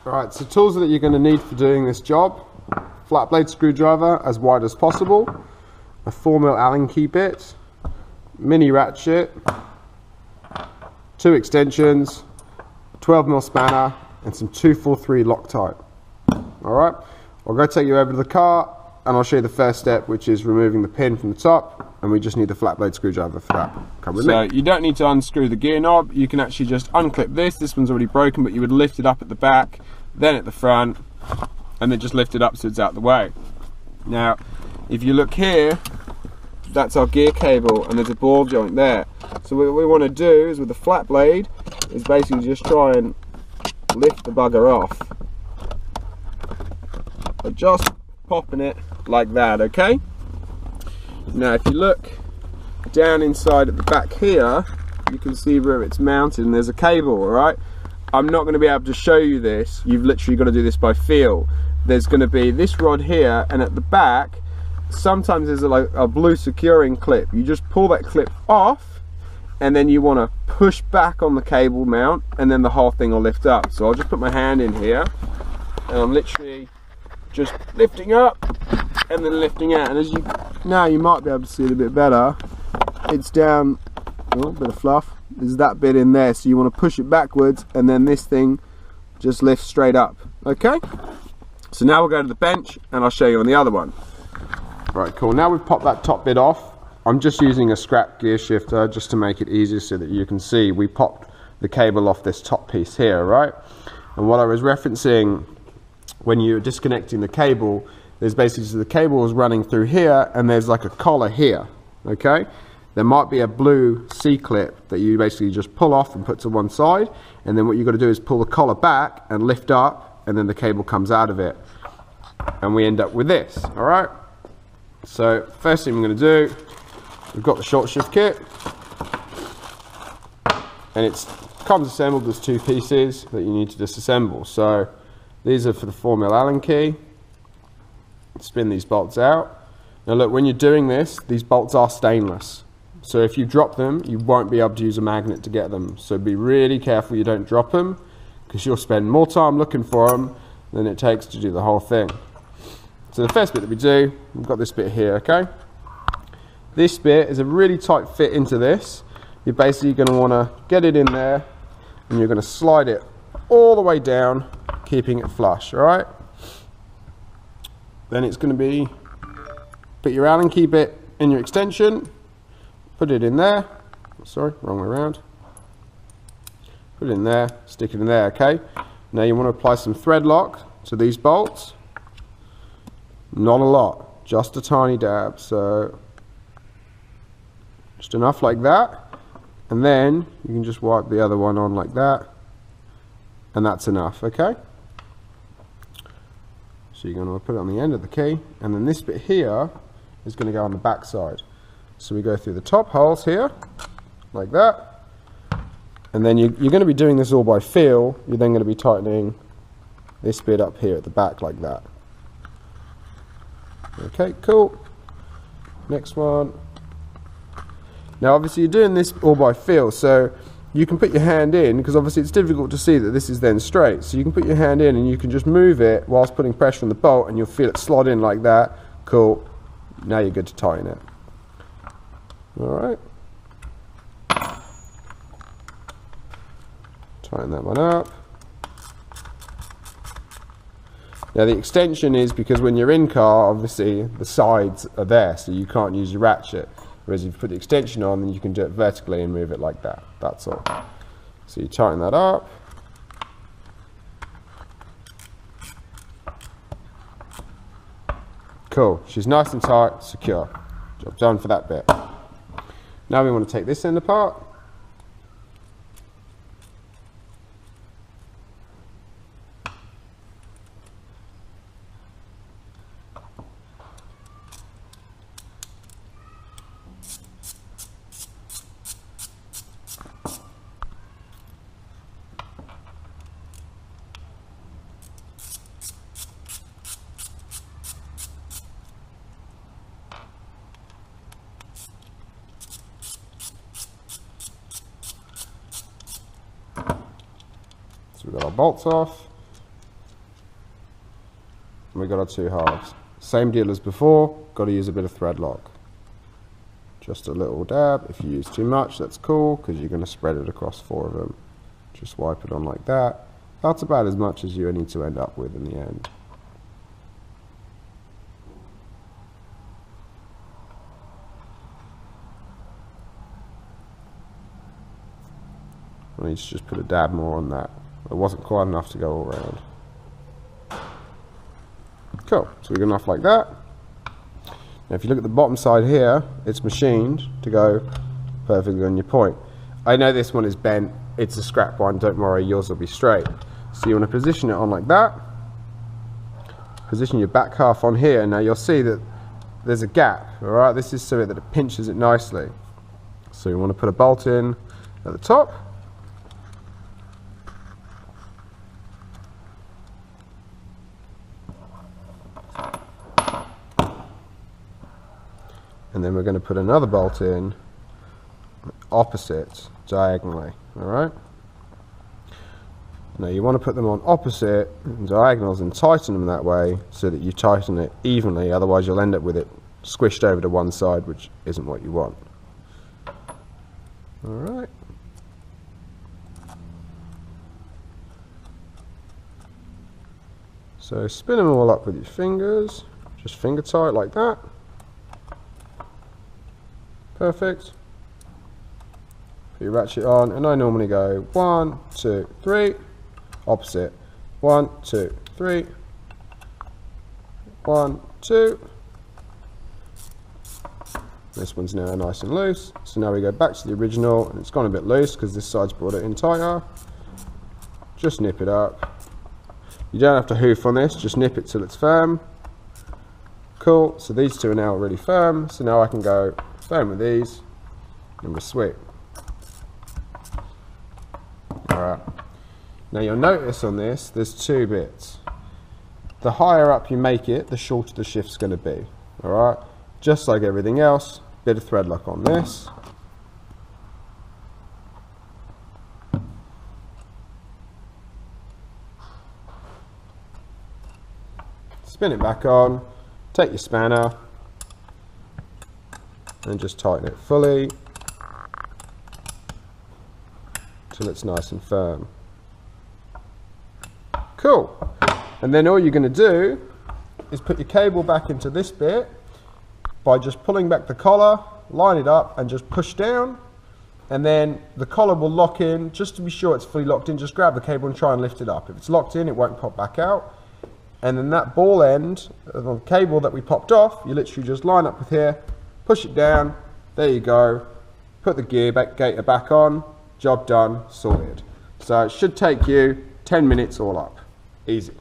Alright, so tools that you're going to need for doing this job: flat blade screwdriver as wide as possible, a 4mm Allen key bit, mini ratchet, 2 extensions, 12mm spanner, and some 243 Loctite. Alright, I'll go take you over to the car and I'll show you the first step, which is removing the pin from the top, and we just need the flat blade screwdriver for that. Come with me. So you don't need to unscrew the gear knob, you can actually just unclip this one's already broken, but you would lift it up at the back, then at the front, and then just lift it up so it's out the way. Now, if you look here, that's our gear cable, and there's a ball joint there. So what we want to do is with the flat blade, is basically just try and lift the bugger off. But just popping it like that, okay? Now if you look down inside at the back here, you can see where it's mounted and there's a cable, alright? I'm not going to be able to show you this, you've literally got to do this by feel. There's going to be this rod here, and at the back, sometimes there's like a blue securing clip. You just pull that clip off, and then you want to push back on the cable mount, and then the whole thing will lift up. So I'll just put my hand in here, and I'm literally just lifting up and then lifting out, and as you now you might be able to see it a bit better. It's down, oh, a bit of fluff. There's that bit in there, so you want to push it backwards, and then this thing just lifts straight up. Okay, so now we'll go to the bench and I'll show you on the other one. Right, cool. Now we've popped that top bit off. I'm just using a scrap gear shifter just to make it easier so that you can see we popped the cable off this top piece here, right? And what I was referencing when you're disconnecting the cable, there's basically, so the cable is running through here and there's like a collar here, okay? There might be a blue C-clip that you basically just pull off and put to one side, and then what you've got to do is pull the collar back and lift up, and then the cable comes out of it. And we end up with this, all right? So first thing we're going to do, we've got the short shift kit, and it comes assembled as 2 pieces that you need to disassemble. So these are for the 4mm Allen key. Spin these bolts out. Now look, when you're doing this, these bolts are stainless. So if you drop them, you won't be able to use a magnet to get them. So be really careful you don't drop them, because you'll spend more time looking for them than it takes to do the whole thing. So the first bit that we do, we've got this bit here, okay? This bit is a really tight fit into this. You're basically going to want to get it in there, and you're going to slide it all the way down, keeping it flush, all right? Then it's going to be, put your Allen key bit in your extension, put it in there, sorry, wrong way around, put it in there, stick it in there, okay? Now you want to apply some thread lock to these bolts, not a lot, just a tiny dab, so just enough like that, and then you can just wipe the other one on like that, and that's enough, okay? So you're going to put it on the end of the key, and then this bit here is going to go on the back side. So we go through the top holes here, like that, and then you're going to be doing this all by feel. You're then going to be tightening this bit up here at the back like that. Okay, cool. Next one. Now obviously you're doing this all by feel, so you can put your hand in, because obviously it's difficult to see that this is then straight, so you can put your hand in and you can just move it whilst putting pressure on the bolt, and you'll feel it slot in like that. Cool. Now you're good to tighten it. Alright. Tighten that one up. Now the extension is because when you're in car, obviously the sides are there, so you can't use your ratchet. Whereas if you put the extension on, then you can do it vertically and move it like that. That's all. So you tighten that up. Cool. She's nice and tight, secure. Job done for that bit. Now we want to take this end apart. So we've got our bolts off. and we've got our 2 halves. Same deal as before, got to use a bit of thread lock. Just a little dab. If you use too much, that's cool, because you're going to spread it across 4 of them. Just wipe it on like that. That's about as much as you need to end up with in the end. I need to just put a dab more on that. It wasn't quite enough to go all around. Cool, so we're enough like that. Now if you look at the bottom side here, it's machined to go perfectly on your point. I know this one is bent, it's a scrap one, don't worry, yours will be straight. So you want to position it on like that. Position your back half on here. Now you'll see that there's a gap, alright? This is so that it pinches it nicely. So you want to put a bolt in at the top. And then we're going to put another bolt in opposite diagonally, alright? Now you want to put them on opposite diagonals and tighten them that way so that you tighten it evenly, otherwise you'll end up with it squished over to one side, which isn't what you want. Alright. So spin them all up with your fingers, just finger tight like that. Perfect. Put your ratchet on, and I normally go 1, 2, 3, opposite. 1, 2, 3, 1, 2. This one's now nice and loose. So now we go back to the original, and it's gone a bit loose because this side's brought it in tighter. Just nip it up. You don't have to hoof on this, just nip it till it's firm. Cool, so these two are now really firm, so now I can go firm with these, and we're sweet. Alright, now you'll notice on this, there's 2 bits. The higher up you make it, the shorter the shift's going to be. Alright, just like everything else, bit of thread lock on this. Spin it back on, take your spanner, and just tighten it fully till it's nice and firm. Cool. And then all you're going to do is put your cable back into this bit by just pulling back the collar, line it up and just push down, and then the collar will lock in. Just to be sure it's fully locked in, just grab the cable and try and lift it up. If it's locked in, it won't pop back out. And then that ball end of the cable that we popped off, you literally just line up with here, push it down, there you go, put the gear gator back on, job done, sorted. So it should take you 10 minutes all up, easy.